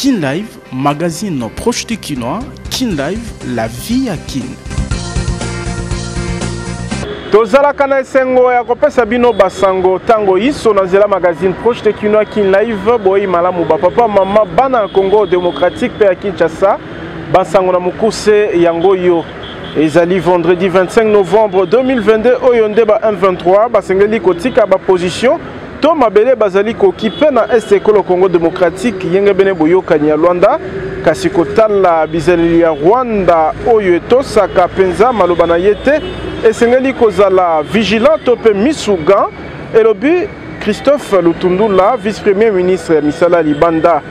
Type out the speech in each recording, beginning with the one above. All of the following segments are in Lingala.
Kin Live, magazine proche du Kinois. Kin Live, la vie à Kin. Tozala kana esengo ya kopesa bino basango tango iso na zela magazine proche de Kinois Kin Live boyi malamu ba papa mama bana Congo démocratique pe ya Kinshasa basango na mukuse yango yo ezali vendredi 25 novembre 2022 oyonde ba M23 basengeli kotika ba position to mabele bazali kokipe na este ekolo Congo démocratique yenge bene boyokani ya Luanda kasi kotala bizali ya Rwanda oyo etosaka penza maloba na yete esengeli kozala vigilant tope misuga elobi Christophe Lutundula vice-premier ministre misala libanda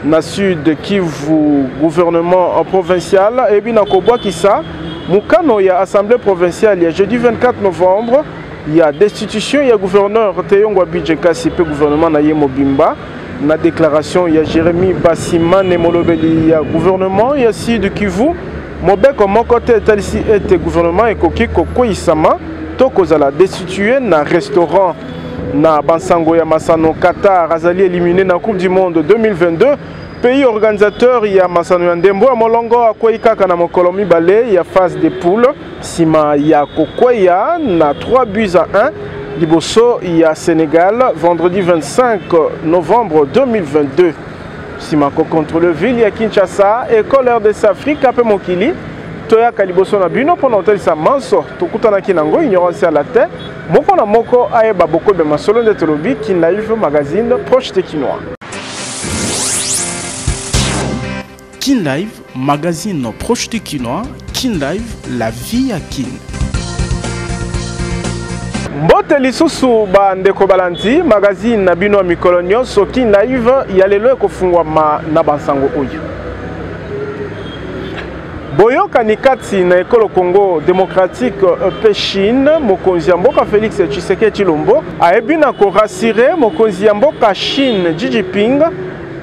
na sud Kivu gouvernement provincial et bina kobwa kisa mukano ya assemblée provinciale ya jeudi 24 novembre il y a destitution ya gouverneur Teyongwa Bidjekasi pe gouvernement na ye mobimba na déclaration ya Jérémy Bassimane molobeli ya gouvernement ya sud Kivu mobeko moko te talisi ete gouvernement ekoki kokoyisama to kozala destitué na restaurant na bansango ya Masano Qatar azali éliminé na Coupe du Monde 2022 pays organisateur ya Masano ya Ndembo ya Molongo akwei kaka na mokolo mibale ya phase de poule sima ya kokweya na 3 buts à 1 liboso ya Sénégal vendredi 25 novembre 2022 Simako contre le ville ya Kinshasa École RDC Afrique ape mokili toya kaliboso na bino pona otelisa manso tokutana kinango ignorance à la tête moko na moko ayeba boko be masolo de Tolobi Kin Live magazine proche de Kinois. Kin Live, magazine proche du Kinois. Kin Live, la vie à Kin. Mbote lisusu bandeko balanzi magazine na bino mikolo nyonso Kin Live ya lelo ekofungwa na bansango oyo boyoka ni kati na ekolo Congo démocratique pe Chine mokonzi ya mboka Félix Tshisekedi Tshilombo ayebi na ko rassurer mokonzi ya mboka Chine Xi Jinping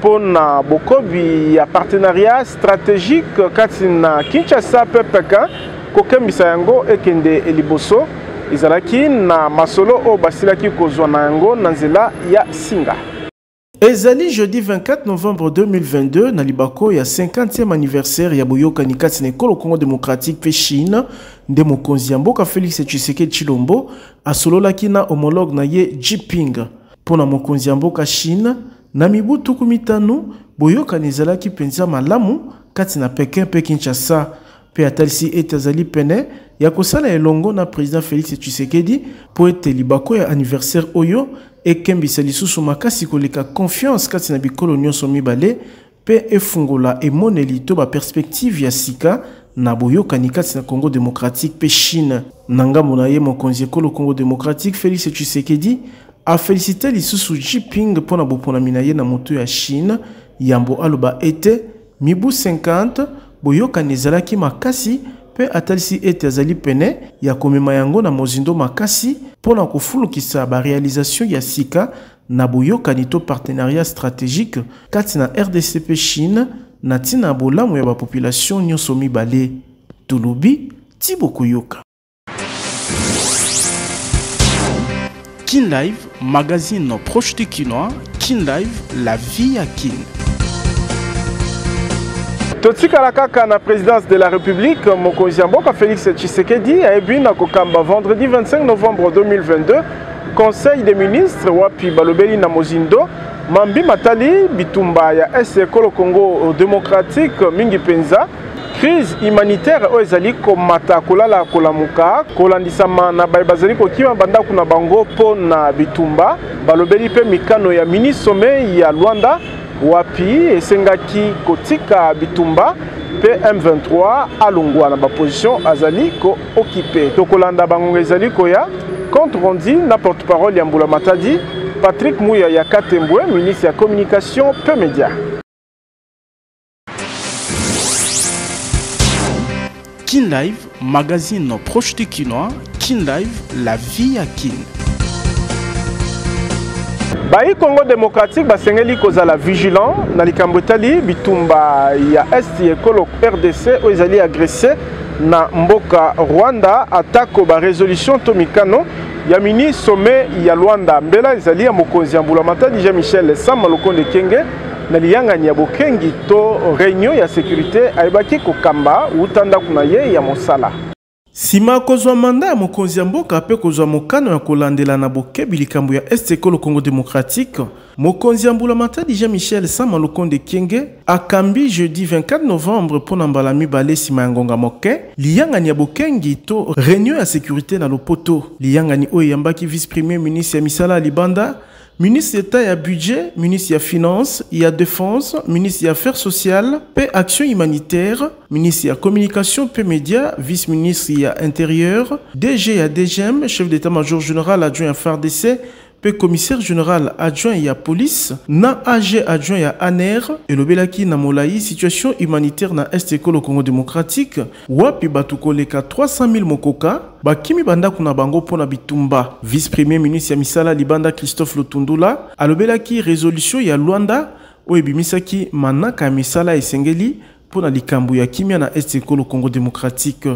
pona bokobi ya partenariat stratégique kati na Kinshasa pe Pékin kokembisa yango ekende eliboso izalaki na masolo o basilaki kozwa na yango na nzela ya singa. Ezali jeudi 24 novembre 2022 na libako ya 50e anniversaire ya boyoka ni kati na ekolo Congo démocratique pe Chine nde mokonzi ya mboka Félix Tshisekedi Tshilombo asololaki na homologue na ye Jinping pona mokonzi ya mboka Chine na mibu tuku mitano boyoka ezalaki penza malamu kati na Pékin pe Kinshasa pe atalisi ete azali pene ya kosala elongo na président Félix Tshisekedi po ete libako ya anniversaire oyo ekembisa lisusu makasi koleka confiance kati na bikolo nyonso mibale pe efungola emoneli to ba perspective ya sika na boyokani kati na Congo démocratique pe Chine na ngambo na ye mokonzi ekolo Congo démocratique Félix Tshisekedi a félicité lisusu Jinping pona boponami na ye na moto ya Chine yambo aloba ete mibu 50 boyokani ezalaki makasi pe atalisi ete azali pene ya komema yango na mozindo makasi pona kofulukisa ba réalisation ya sika na boyokani to partenariat stratégique kati na RDC pe Chine na tina bolamu ya ba population nyonso mibale Tolobi Tibo Koyoka. Kin Live, magazine proche du Kinois. Kin Live, la vie à Kin. Totikala kaka na présidence de la République mokonzi ya mboka Félix Tshisekedi ayebi na kokamba vendredi 25 novembre 2022 Conseil des ministres wapi balobeli na mozindo mambi matali bitumba ya ekolo Congo démocratique mingi penza crise humanitaire oyo ezali komata kolala kolamuka kolandisama na bazali kokima bandaku na bango po na bitumba balobeli pe mikano ya mini sommet ya Luanda wapi esengaki kotika bitumba pe M23 alongwa na ba position azali ko occupé tokolanda bango ezali koya compte rendu na porte-parole ya Mbula Matadi Patrick Mouya ya Katembwe ministre ya communication pe média. Kin Live, magazine proche du Kinois. Kin Live, la vie à Kin. Bayi Congo démocratique basengeli kozala vigilant na likambo etali bitumba ya est ekolo RDC oyo ezali agressé na mboka Rwanda atako ba résolution tomikano ya mini sommet ya Luanda mbela ezali ya mokonzi ya Mbula Matadi Jean Michel Sama Lokonde Kenge na liyangani ya bokengi to réunion ya sécurité ayebaki kokamba utanda kuna ye ya mosala. Sima kozwa manda ya mokonzi ya mboka pe kozwa mokano ya kolandela na bokebi likambo ya Est Ekolo Congo Démocratique, mokonzi ya mbula matadi Jean-Michel Sama Lukonde Kyenge akambi jeudi 24 novembre pona mbala mibale sima ya ngonga moke liyangani ya bokengi to réunion ya sécurité na Lopoto. Liyangani oyo yambaki vice-premier ministre ya misala Libanda, ministre d'État ya budget, ministre ya finance, ya défense, ministre ya affaires sociales, pe action humanitaire, ministre ya communication, pe média, vice-ministre ya intérieur, DG ya DGM, chef d'état-major général adjoint ya FARDC, pe commissaire général adjoint ya police, na AG adjoint ya ANER, et lobelaki na molai situation humanitaire na Est Ekolo Congo Démocratique, wapi batukoleka 300 000 mokoka, bakimi banda kuna bango pona bitumba. Vice-premier ministre ya misala Libanda Christophe Lutundula, alobelaki résolution ya Luanda, oebimisaki manaka ya misala esengeli pona likambu ya kimia na Est Ekolo Congo Démocratique.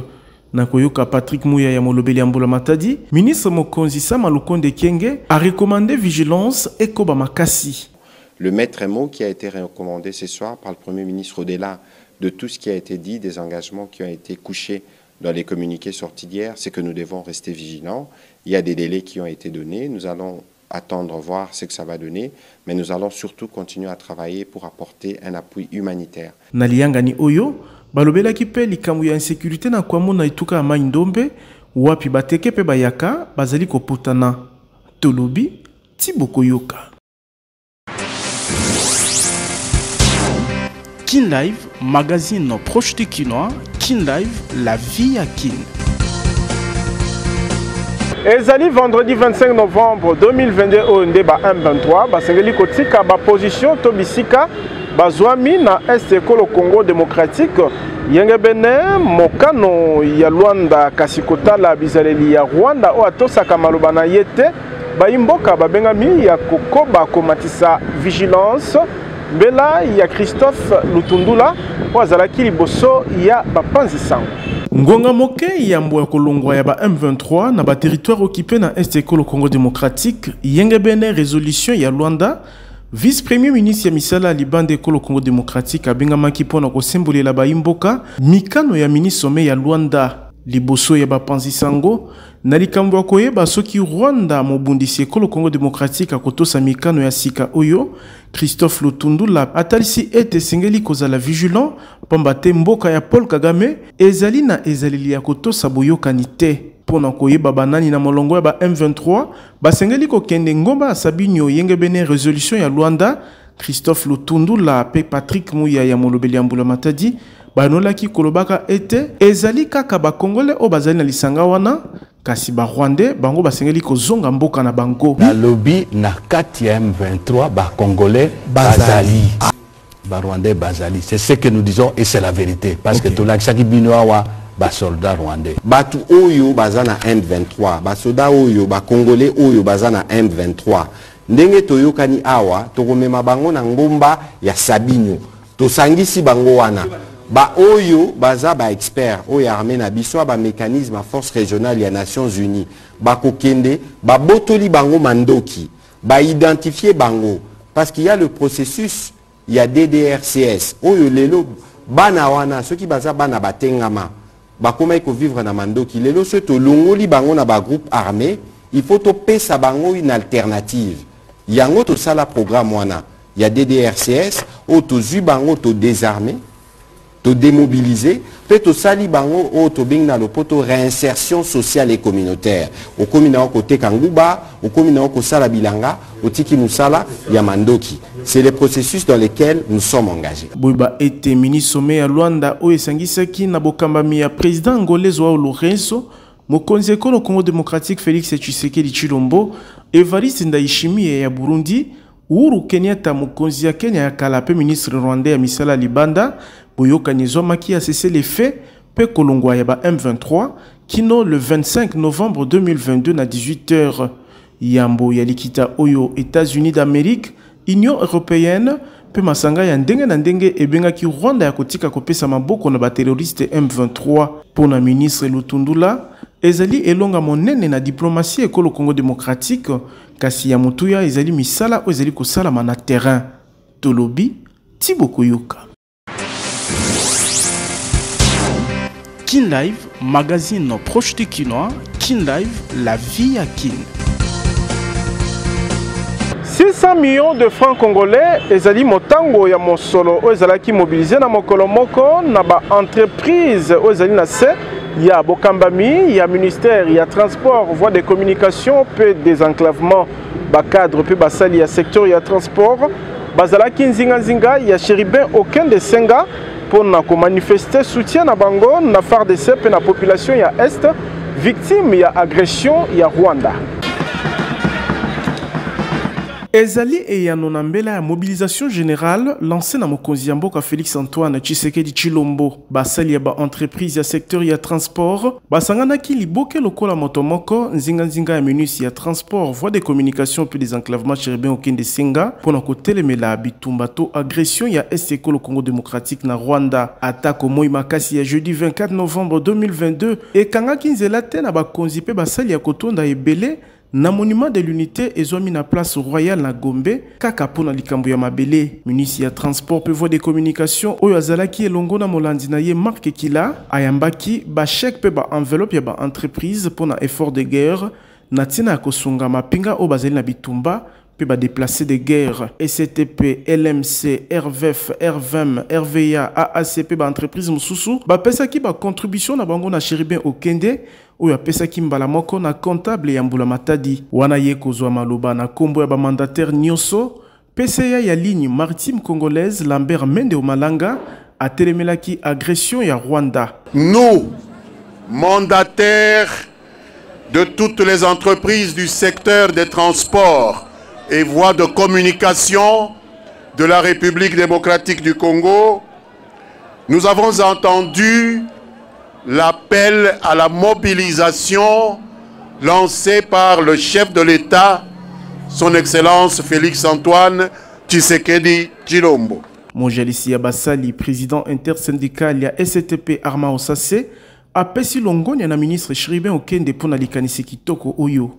Nakoyoka Patrick Mouya ya molobeli ya mbula matadi, ministre mokonzi Sama Lukonde Kyenge a recommandé vigilance et koba makasi. Le maître mot qui a été recommandé ce soir par le Premier ministre, au-delà de tout ce qui a été dit, des engagements qui ont été couchés dans les communiqués sortis d'hier, c'est que nous devons rester vigilants. Il y a des délais qui ont été donnés, nous allons attendre voir ce que ça va donner, mais nous allons surtout continuer à travailler pour apporter un appui humanitaire. Naliangani oyo balobelaki pe likambo ya insécurité na kwamona ituka ama indombe wapi bateke pe bayaka bazali koputana. Tolobi Tiboko Yoka. Kin Live, magazine proche de Kinois. Kin Live, la vie à Kin. Ezali vendredi 25 novembre 2022 au Ndeba M23, basengeli kotika ba position to bisika bazwami na Est Ekolo Congo Démocratique. Yenge bene mokano ya Luanda kasikota la bizaleli ya Rwanda o atosaka maloba na yete baimboka babengami ya kokoba komatisa vigilance mbela ya Christophe Lutundula o azalaki liboso ya bapanzi sango. Ngonga moke yambo ya kolongwa ya ba M23 na ba territoire occupé na Est Ekolo Congo Démocratique yenge bene résolution ya Luanda. Vice-premier ministre ya misala Libanda Ekolo Congo Démocratique abengamaki pona kosembolela baimboka mikano ya ministre ya Luanda liboso ya bapanzi sango na likambo koyeba soki Rwanda mobundisi Ekolo Congo Démocratique akotosa mikano ya sika oyo. Christophe Lutundula atalisi ete sengeli kozala vigilant pambate mboka ya Paul Kagame ezali na ezaleli ya kotosa boyokani te. Pona koyeba banani na molongo ya ba M23 basengeli kokende ngomba Sabinyo yenge bene résolution ya Luanda. Christophe Lutundula pe Patrick Mouya ya molobeli ya mbula matadi banolaki kolobaka ete ezali kaka ba Congolais o bazali na lisanga wana kasi ba Rwandais bango basengeli kozonga mboka na bango. Na lobby na 4e M23 ba Congolais bazali. Ba Rwandais bazali. C'est ce que nous disons et c'est la vérité parce que tout l'aksaki binoawa ba soldat rwandais. Batu oyo bazana M23, ba soldat oyo ba Congolais oyo bazana M23. Ndenge toyokani awa tokomema bango na ngomba ya Sabinyo. Tosangisi bango wana. Ba oyo baza ba expert oyo armée na biso ba mécanisme à force régionale ya Nations Unies. Ba kokende ba botoli bango mandoki. Ba identifier bango parce qu'il y a le processus, il y a DDRCS. Oyo lelo bana wana ceux qui baza bana batengama. Ba comment ko vivre na mandoki lelo ceux to longoli bango na ba groupe armé, il faut to pesa bango une alternative. Yango to sala programme wana. Il y a DDRCS, auto zu bango to désarmer, to démobiliser, peut to sali bango auto bing na lopoto réinsertion sociale et communautaire. Au komina au côté Kanguba, au komina au sala bilanga, au tiki musala yamandoki. C'est le processus dans lequel nous sommes engagés. Boiba était ministre sommet à Luanda o esangisaki na bokambami ya président ngolais wa Lorenzo, mokonzi Ekolo Congo Démocratique Félix Tshisekedi Tshilombo, Evariste Ndayishimiye ya Burundi, Uhuru Kenyatta mokonzi ya Kenya ya kalape ministre rwandais ya misala Libanda, boyoka nizomaki a cessé les faits pe kolongwa ya ba M23 kino le 25 novembre 2022 na 18h. Yambo ya likita oyo États-Unis d'Amérique, Union européenne pe masanga ya ndenge na ndenge ebengaki Rwanda ya kotika kopesa maboko na ba terroriste M23 pona ministre Lutundula ezali elonga monene na diplomatie Ekolo Congo Démocratique kasi ya mutuya ezali misala o ezali kosala na terrain. Tolobi Thibaut Koyoka. Kin Live, magazine proche de Kinois. Kin Live, la vie à Kin. 600 millions de francs congolais ezali motango ya mosolo ezalaki mobilisé na mokolo moko na ba entreprise ezali na se ya bokambami ya ministère ya transport voie de communication pe désenclavement ba cadre pe basali ya secteur ya transport bazalaki nzinga ya Chéribin aucun de senga pour na ko manifester soutien na bango na FARDC pe na population ya est victime ya agression ya Rwanda. Ezali et Yanonambela ya mobilisation générale lancée na mokonzi ya mboka Félix Antoine Tshisekedi Tshilombo basali ya ba entreprise ya secteur ya transport basanganaki liboke lokola motomoko nzinga ya minus ya transport voie de communication puis des enclavements Chéribin okende senga pona kotelemela bitumba to agression ya est le Congo démocratique na Rwanda attaque au moi makasi ya jeudi 24 novembre 2022 et kangaki nzela te na bakonzi pe basali ya kotonda ebele na monument de l'unité ezwami na place royale na Gombe kaka pona likambo ya mabele ministre ya transport pe voie de communication oyo azalaki elongo na molandi na ye Marc Kila ayambaki ba chèque pe ba enveloppe ya ba entreprise pona effort de guerre na tina ya kosunga mapinga o bazali na bitumba pe ba déplacer de guerre STP LMC RVF RVM RVA AACP ba entreprise mususu ba pesaki ba contribution na bango na Chéribin okende oyo apesaki mbala moko na comptable ya Mbula Matadi wana ye kozwa maloba na kombo ya ba mandataire nyonso PCA ya ligne maritime congolaise Lambert Mende Omalanga a telemelaki agression ya Rwanda. Nous, mandataires de toutes les entreprises du secteur des transports et voies de communication de la République démocratique du Congo, nous avons entendu l'appel à la mobilisation lancé par le chef de l'État, son Excellence Félix Antoine Tshisekedi Tshilombo. Monjalisi Abasali, président intersyndical ya STP Arma Osase, apesi longonya na ministre Chéribin okende pona likanisi kitoko oyo.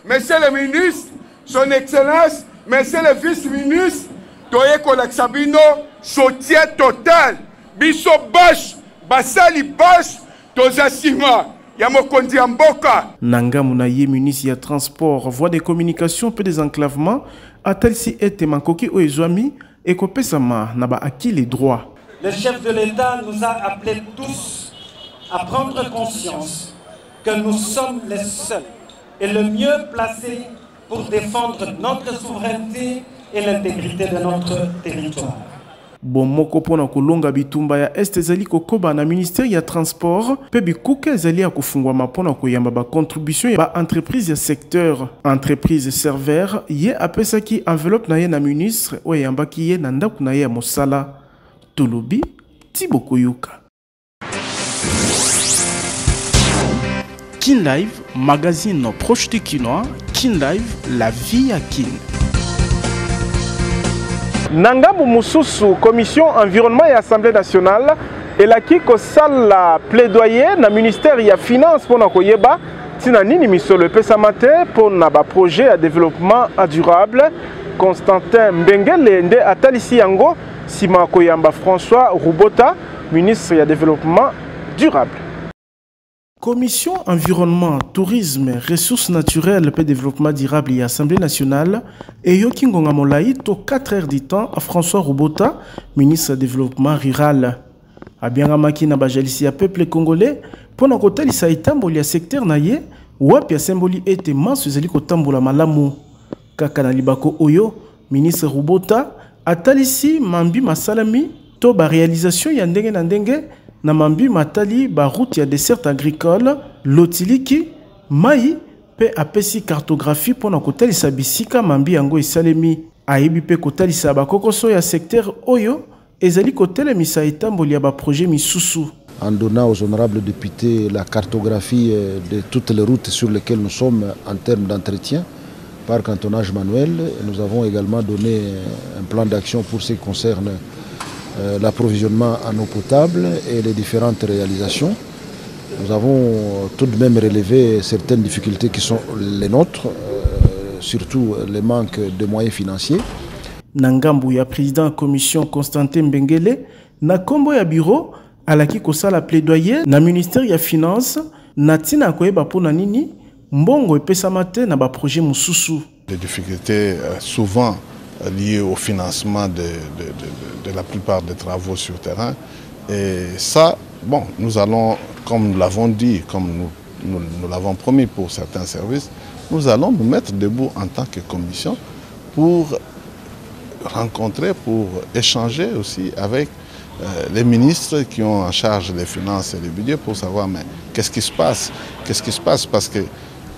Monsieur le ministre, son Excellence, Monsieur le vice-ministre, Toye Kolak-Sabino, soutien total, biso bash, basali bash, tozasima, yamokondi amboka. Nanga munaye ministre ya transport, voie de communication peu des enclavements, atalsi ete mankoki oezwami, et kopesama naba acquis les droits. Le chef de l'État nous a appelés tous à prendre conscience que nous sommes les seuls et le mieux placés pour défendre notre souveraineté et l'intégrité de notre territoire. Bon moko pona kolonga bitumba ya este zali kokoba na ministère ya transport pe bikuke zali ya kufungwa mapona koyamba ba contribution ya ba entreprise ya secteur entreprise serveur ye apesaki enveloppe na ye na ministre oyamba ki ye na ndaku na ye ya mosala Tolobi Thibaut Koyoka. Kin Live, magazine proche de Kinois. Kin Live, la vie à Kin. Nangambu Mususu, commission environnement et assemblée nationale, et la qui la plaidoyer na ministère ya finance pour na koyeba tina nini misolo pesa mate pour na ba projet à développement durable. Constantin Mbengele nde atalisi yango sima koyamba François Rubota, ministre ya développement durable. Commission environnement, tourisme, ressources naturelles et développement durable et Assemblée nationale et Yokingonga Molaï to 4 heures du temps à François Rubota, ministre du développement rural. Abiangamaki na bajalisi ya peuple congolais pour na kotali sa itamboli ya secteur na ye wapi ya symboli ete mansu ezali kotambola malamu. Kaka na libako oyo, ministre Rubota atalisi mambi masalami to ba réalisation ya ndenge na ndenge na mambi matali ba route ya dessert agricole lotiliki mai pe apesi cartographie pona kotalisa bisika mambi yango esalemi aibi pe kotalisa ba kokoso ya secteur oyo ezali kotelemisa etamboli ya ba projet misusu. En donnant aux honorables députés la cartographie de toutes les routes sur lesquelles nous sommes en termes d'entretien par cantonnage manuel, nous avons également donné un plan d'action pour ce qui concerne l'approvisionnement en eau potable et les différentes réalisations. Nous avons tout de même relevé certaines difficultés qui sont les nôtres, surtout les manques de moyens financiers. Nangambu ya président de la commission Constantin Mbengele, na kombo ya bureau, alaki kosala plaidoyer na ministère ya finance, na tina koyeba pona nini, mbongo epesama te na ba projet mususu. Des difficultés souvent liées au financement de la plupart des travaux sur terrain. Et ça, bon, nous allons, comme nous l'avons dit, comme nous l'avons promis pour certains services, nous allons nous mettre debout en tant que commission pour rencontrer, pour échanger aussi avec les ministres qui ont en charge les finances et les budgets pour savoir mais qu'est-ce qui se passe. Qu'est-ce qui se passe parce qu'il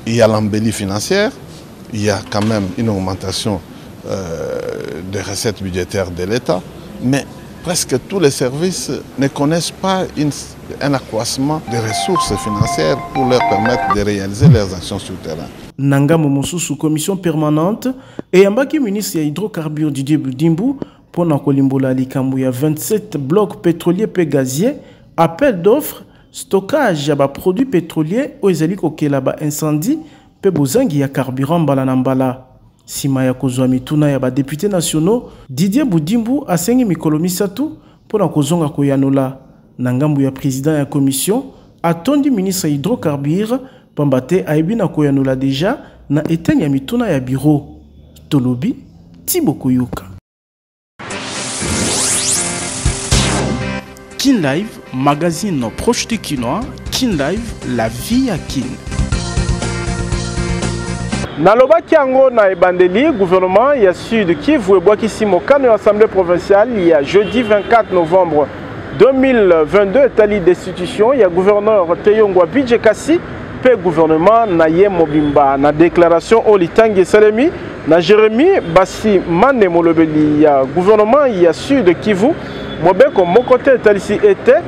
y a l'embellie financière, il y a quand même une augmentation des recettes budgétaires de l'État, mais presque tous les services ne connaissent pas un accroissement des ressources financières pour leur permettre de réaliser leurs actions sur le terrain. Nangamo Mosusu, commission permanente, et Yambaki ministre ya hydrocarbures Didier Budimbu, pour Nakolimbola Likambu, il y a 27 blocs pétroliers et gaziers, appel d'offres, stockage ya produits pétroliers, oezali kokela ba incendie, pe bozangi ya carburant balanambala. Sima ya kozwa mituna ya ba députés nationaux, Didier Budimbu asengi mikolo misatu pour nakozonga koyanola. Nangambu ya président ya commission, atondi ministre ya hydrocarbures, Pambate aibina koyanola déjà na etenya mituna ya bureau. Tolobi, Thibaut Koyuka. Kin Live, magazine proche de Kinois. Kin Live, la vie à Kin. Naloba Kiango na ebandeli, gouvernement ya Sud Kivu et Boakisi Mokano et Assemblée provinciale, il y a jeudi 24 novembre 2022, étali destitution, il y a gouverneur Teyongwa Bidjekasi, pe gouvernement na ye mobimba na déclaration Olitangi Salemi na Jérémy Bassi Mane Molobeli ya gouvernement ya Sud Kivu mobeko mokote talisi était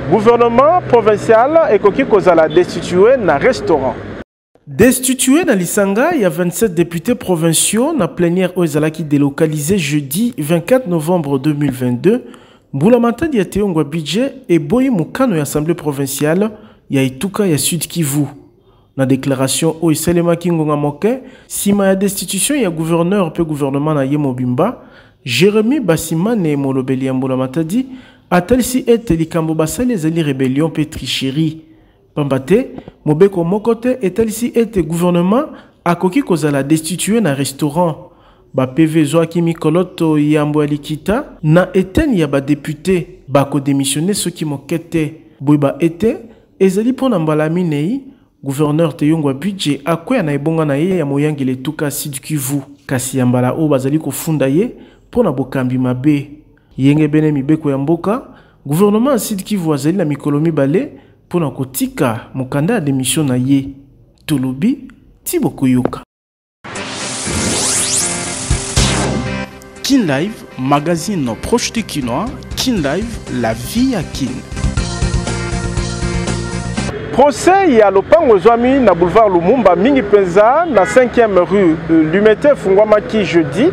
gouvernement provincial et koki kozala destitué na restaurant. Destitué dans l'Isanga, il y a 27 députés provinciaux na plénière Oezalaki délocalisé jeudi 24 novembre 2022. Mboulamata di Teyongwa Bidje et Boyi Mukano ya Assemblée provinciale ya Ituka ya Sud Kivu. Na déclaration o Iselema Kingonga Moke, sima ya destitution ya gouverneur pe gouvernement na ye mobimba, Jérémy Bassimane Molobeli Mboulamata di atalisi ete likambo basali ezali rébellion pe tricherie. Pambate, mobeko mokote etalisi ete gouvernement akoki kozala destitué na restaurant. Ba PV Zoaki Mikoloto Yambo Alikita na eteni ya ba député bako démissionner ceux qui mokete. Boiba ete ezali pona mbala minei gouverneur Teyongwa Bidje akwea na ebonga na ye ya moyangi letuka Sud Kivu. Kasi yambala o bazali kofunda ye pona bokambi mabe. Yenge bene mibeko ya mboka, gouvernement Sud Kivu azali na mikolo mibale pona kotika mokanda ya démission na ye. Tolobi, Thibaut Koyuka. Kin Live, magazine proche de Kinois. Kin Live, la vie à Kin. Procès ya lopango zwami na boulevard Lumumba mingi penza na 5e rue Lumete fungwamaki jeudi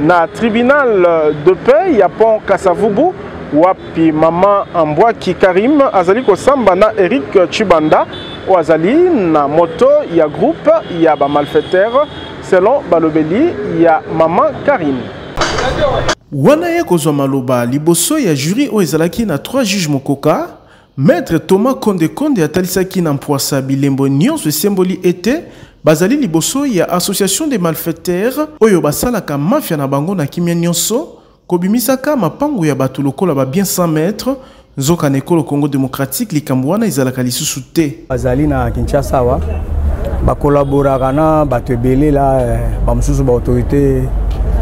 na tribunal de paix ya pont Kasavubu wapi mama Ambwaki Karim azali kosamba na Eric Chibanda o azali na moto ya groupe ya ba malfaiteur selon balobeli ya mama Karim. Wana ye kozwa maloba liboso ya jury o ezalaki na 3 juges mokoka. Maître Thomas Konde atalisaki na mpwasa bilembo nyonso symboli ete bazali liboso ya association des malfaiteurs oyo basalaka mafia na bango na kimia nyonso kobimisaka mapango ya bato lokola ba bien 100 mètres nzoka na ekolo Congo démocratique likambo wana ezalaka lisusu te. Bazali na Kinshasa wa bakolaboraka na bato ebele la bamususu ba autorité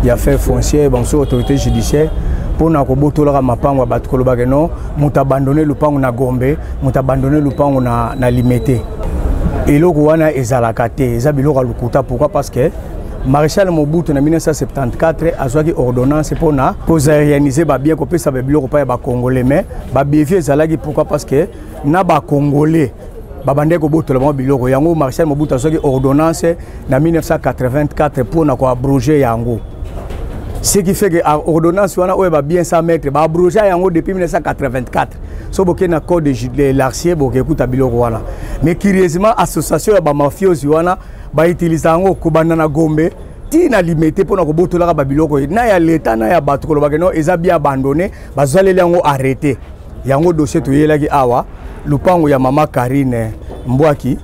ya affaires foncières bamususu autorité judiciaire pour na kobotola mapango bato kolobaka no muta abandonner lupango na Gombe muta abandonner lupango na Limete eloko wana ezalaka te eza biloko lukuta. Pourquoi? Parce que Maréchal Mobutu en 1974 azwaki ordonnance pour na réaliser ba bien kopesa ba biloko pa ba congolais mais ba bienvie ezalaki. Pourquoi? Parce que na ba congolais babande ko botola ba biloko yango Maréchal Mobutu azwaki ordonnance na 1984 pour na ko abroger yango. Ce qui fait que l'ordonnance est bien 100 mètres, bah abrogé depuis 1984. So boké na code de l'arcier boké écoute biloko wana. Mais curieusement association ya ba mafiosi wana ba utiliser ngo ko banana Gombe tina limité pour na kobotola ba biloko na ya leta na ya bato kolobaka no eza bien abandonné bazaleli yango arrêté yango dossier to yelaki awa lupango ya mama Karine Mbwaki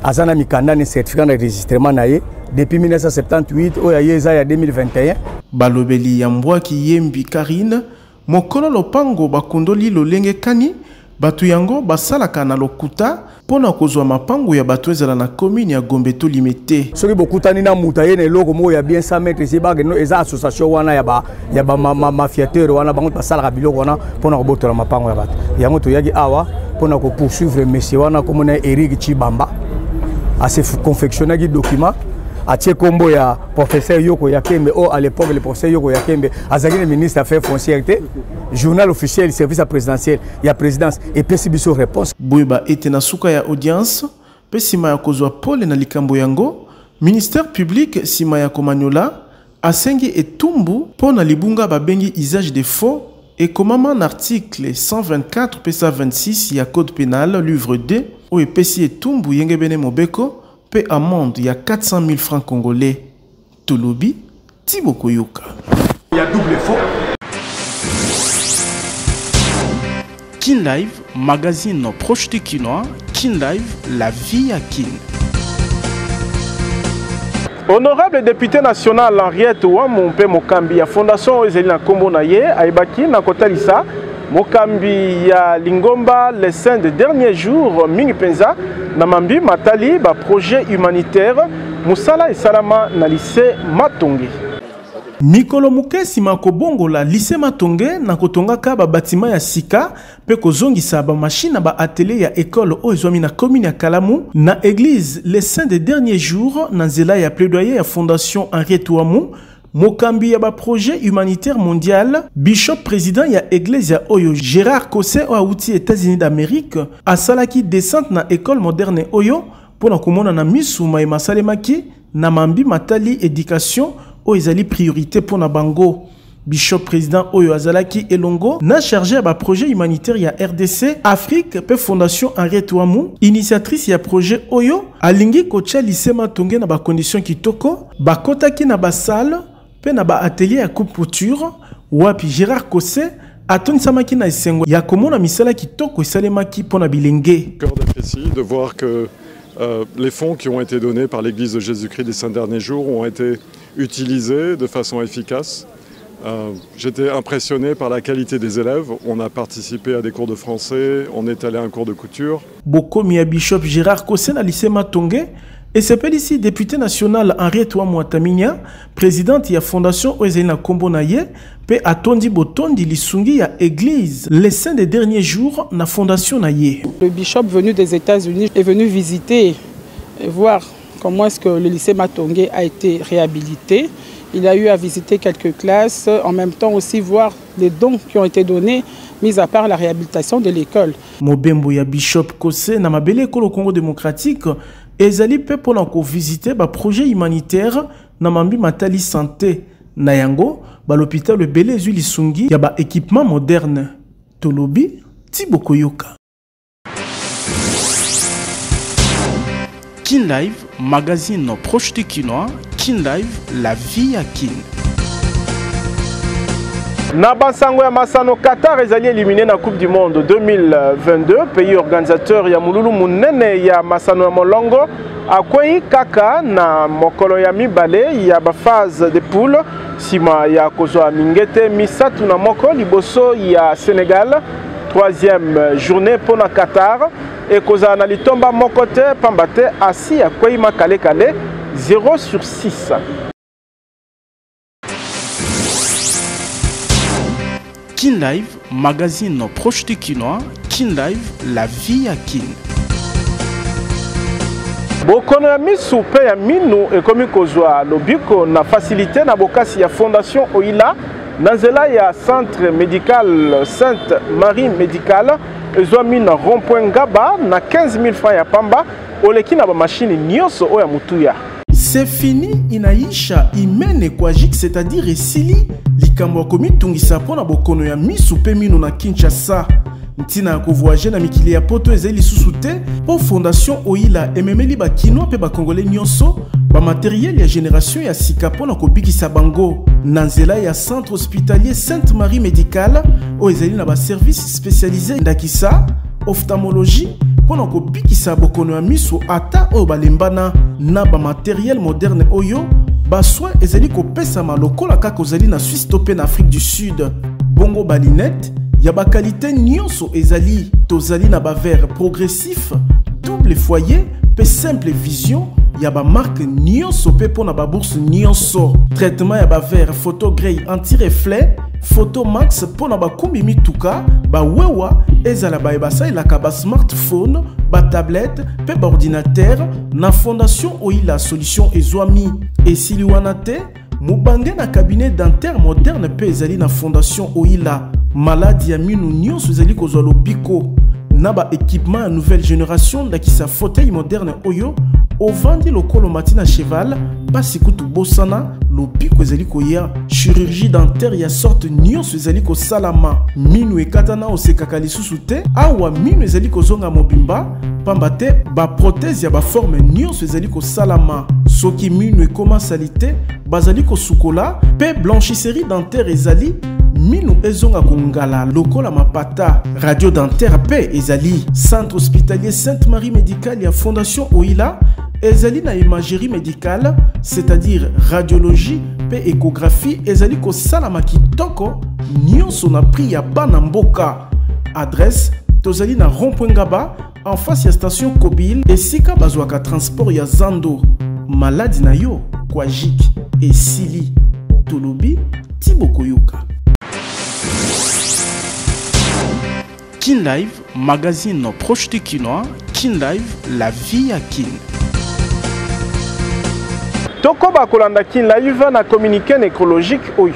azana mikanda ni certificat d'enregistrement na ye depuis 1978 oya yeza ya 2021 balobeli ya Mbwaki Yembi Karine mokolo lopango bakondoli lolenge kani batu yango basalaka na lokuta pona kozwa mapango ya batu ezala na commune ya Gombe to limité soki bokutani na muta ye na eloko mo ya bien 100 mètres ici bageno eza association wana ya ba mafiateur wana bango basalaka biloko wana pona kobotola mapango ya batu yango to yaki awa pona ko poursuivre monsieur wana comme na Eric Chibamba a se confectionner des documents a tie kombo ya professeur Yoko Yakembe à l'époque le professeur Yoko Yakembe azaki le ministre des Affaires foncières journal officiel service présidentiel ya présidence et pesibiso réponse Boyba était na suka ya audience pesima ya kozwa pole na likambo yango ministère public sima ya komanyola asengi etumbu pona libunga babengi usage de faux et comment en article 124 pesa 26 ya code pénal livre 2 ou epesi etumbu yengebene mobeko pe amende ya 400 000 francs congolais Tolobi Thibaut Koyoka. Il y a double faux. Kin Live, magazine proche de Kinois. Kin Live, la vie à Kin. Honorable député national Henriette Ouamumpe Mokambi ya Fondation Ezeli na Kombo na ye aibaki na kotalisa Mokambi ya Lingomba les 5 derniers jours mingi penza na mambi matali ba projet humanitaire musala et salama na lycée Matonge. Mikolo Mukesi makobongola lycée Matonge na kotongaka ba bâtiment ya sika pe kozongisa ba machine ba atelier ya école o ezwami na commune ya Kalamu na église les 5 derniers jours na nzela ya plaidoyer ya Fondation Henriette Ouamumpe Mokambi ya ba projet humanitaire mondial bishop président ya église ya Oyo Gérard Kossé o outi États-Unis d'Amérique asalaki descente na école moderne Oyo pona komona na misuma e masalemaki na mambi matali éducation o ezali priorité pona bango bishop président Oyo azalaki elongo na chargé ya ba projet humanitaire ya RDC Afrique pe Fondation Henriette Ouamumpe initiatrice ya projet Oyo alingi kocha lycée Matonge na ba condition kitoko bakotaki na ba salle pe na ba atelier ya couture wapi Gérard Kossé atonisamaki na esengo ya komona misala kitoko esalemaki pona bilenge. Cœur d'apprécier de voir que les fonds qui ont été donnés par l'Église de Jésus-Christ des 5 derniers jours ont été utilisés de façon efficace. J'étais impressionné par la qualité des élèves. On a participé à des cours de français, on est allé à un cours de couture. Bokomi ya Bishop Gérard Kossé na lycée Matonge et s'appelle ici député national Henriette Ouamouataminia, présidente de la Fondation Oezeli na Kombo na ye, pe atondi botondi lisungi ya église les 5 des derniers jours na Fondation na ye. Le bishop venu des États-Unis est venu visiter et voir comment est-ce que le lycée Matonge a été réhabilité. Il a eu à visiter quelques classes, en même temps aussi voir les dons qui ont été donnés, mis à part la réhabilitation de l'école. Mobembo ya Bishop Kossé na mabele ekolo Congo démocratique ezali pe pona ko visiter ba projet humanitaire na mambi matali santé na yango ba l'hôpital Belé ezwi lisungi ya ba équipement moderne Tolobi Thibaut Koyoka. Kin Live, magazine proche de Kinois. Kin Live, la vie à Kin. Na basango ya masano Qatar ezali éliminé na Coupe du Monde 2022 pays organisateur ya mululu munene ya masano ya molongo akwei kaka na mokolo ya mibale ya ba phase de poule sima ya kozwa mingete misatu na moko liboso ya Sénégal 3e journée pour na Qatar et koza na litomba moko te pambate asi akwei makale kale 0/6. Kin Live, magazine proche de Kinois. Kin Live, la vie à Kin. Bokono ya misu pe ya minu ekomi kozwa lobiko na facilité na bokasi ya Fondation Oila na nzela ya centre médical Sainte Marie Médicale ezwami na rond-point Ngaba na 15 000 francs ya pamba oleki na ba machine nyonso oya mutuya. C'est fini, inaisha imene kwa jik, c'est-à-dire esili likambo komi tungisa pona bokono ya misu pe mino na Kinshasa. Ntina ya kovoyager na mikili ya poto ezeli lisusu te po Fondation Oila ememeli ba kinois pe ba congolais nyonso ba matériel ya génération ya sika pona ko bikisa bango na nzela ya centre hospitalier Sainte Marie Médicale o ezali na ba service spécialisé ndakisa ophtalmologie pona ko bikisa bokono ya miso ata o balembana na ba matériel moderne oyo ba soin ezali ko pesa lokola kaka ozali na Suisse to pe na Afrique du Sud. Bongo balinette ya ba qualité nyonso ezali tozali na ba verre progressif double foyer pe simple vision ya ba marque nyonso pe pona ba bourse nyonso. Traitement ya ba verre photo grey anti-reflet photo max pona ba kumbi mituka ba wewa ezala ba ebasa ilaka ba smartphone ba tablette pe ba ordinateur na fondation Oila solution ezwami esili wana te mubange na cabinet dentaire moderne pe ezali na fondation Oila. Maladie ya minu nyonso ezali kozwa lobiko na ba équipement ya nouvelle génération ndakisa fauteuil moderne oyo ovandi lokolo matina cheval pasi kutu bosana lobiko ezali koya chirurgie dentaire ya sorte nyonso ezali kosalama minu ekatana osekaka lisusu te awa minu ezali kozonga mobimba pamba te ba prothèse ya ba forme nyonso ezali kosalama soki minu ekoma salite bazali kosukola pe blanchisserie dentaire ezali minu ezonga kongala lokola mapata radio dentaire pe ezali centre hospitalier Sainte Marie Médicale ya fondation Oila ezali na imagerie médicale c'est-à-dire radiologie pe échographie ezali ko salama kitoko nyonso na prix ya bana mboka. Adresse tozali na rond-point Ngaba en face ya station Kobil esika bazwaka transport ya Zando. Maladi na yo Kwajik et Sili Tolobi Tibokoyoka. Kin Live, magazine proche de Kinois. Kin Live, la vie à Kin. Toko bakolanda Kin Live na communiqué nécrologique oyo.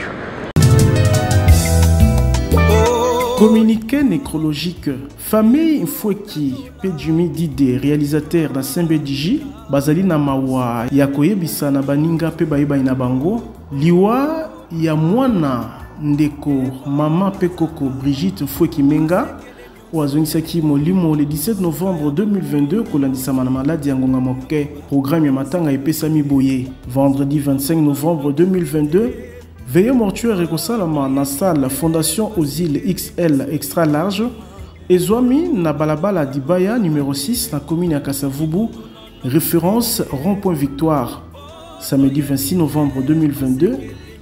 Communiqué nécrologique. Famille Foueki, Pedjumi Dide, réalisateur na Sembediji, bazali na mawa ya koyebisa na baninga pe bayeba ina bango, liwa ya mwana ndeko mama pe koko Brigitte Foueki Menga, Ouazongisaki Molimo le 17 novembre 2022 kolandisama na maladi ya ngonga moke. Programme ya matanga epesami boye. Vendredi 25 novembre 2022, veillée mortuaire ekosalama na salle Fondation aux îles XL extra large ezwami na balabala Dibaya numéro 6 na commune ya Kasavubu, référence rond-point Victoire. Samedi 26 novembre 2022,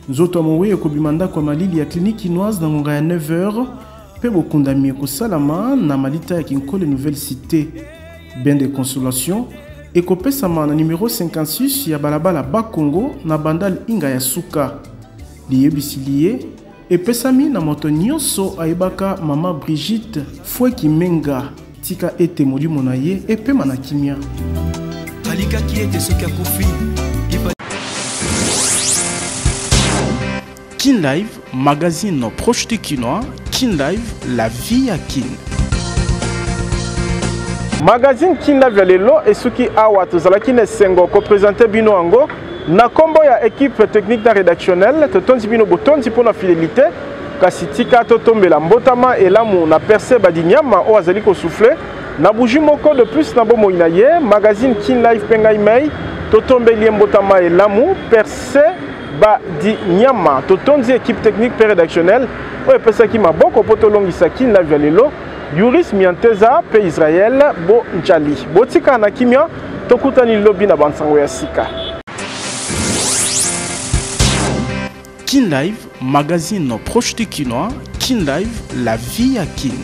nzoto amowe ekobimanda kwa malili ya clinique chinoise na ngonga ya 9h. Pebo Kondami Kosalama na malita ya Kinkole Nouvelle Cité. Ben de consolation. Ekopesama na numéro 56 ya balabala Bakongo na bandal Inga ya Suka. Liye bisiliye. Epesami na moto nyonso aibaka mama Brigitte Foueki Menga. Tika ete molimo na ye epema na kimia. Alika ki ete soki akufi. Kin Live, magazine proche de Kinois. Kin Live, la vie à Kin. Magazine Kin Live ya lelo esuki awa tozalaki na sengo ko présenter bino ango na kombo ya équipe technique na rédactionnelle totonzi bino botonzi pour la fidélité kasi tika totombela mbotama elamu na percé badinyama o azali ko souffler na bougie moko de plus na bomo inaye magazine Kin Live penga email totombeli mbotama elamu percé badinyama totonzi équipe technique pe rédactionnelle o epesaki maboko poto longisa Kin Live ya lelo Yuris Mianteza pe Israël bo njali botika na kimia tokutani lobi na bansango ya sika. Kin Live, magazine proche de Kinois. Kin Live, la vie à Kin.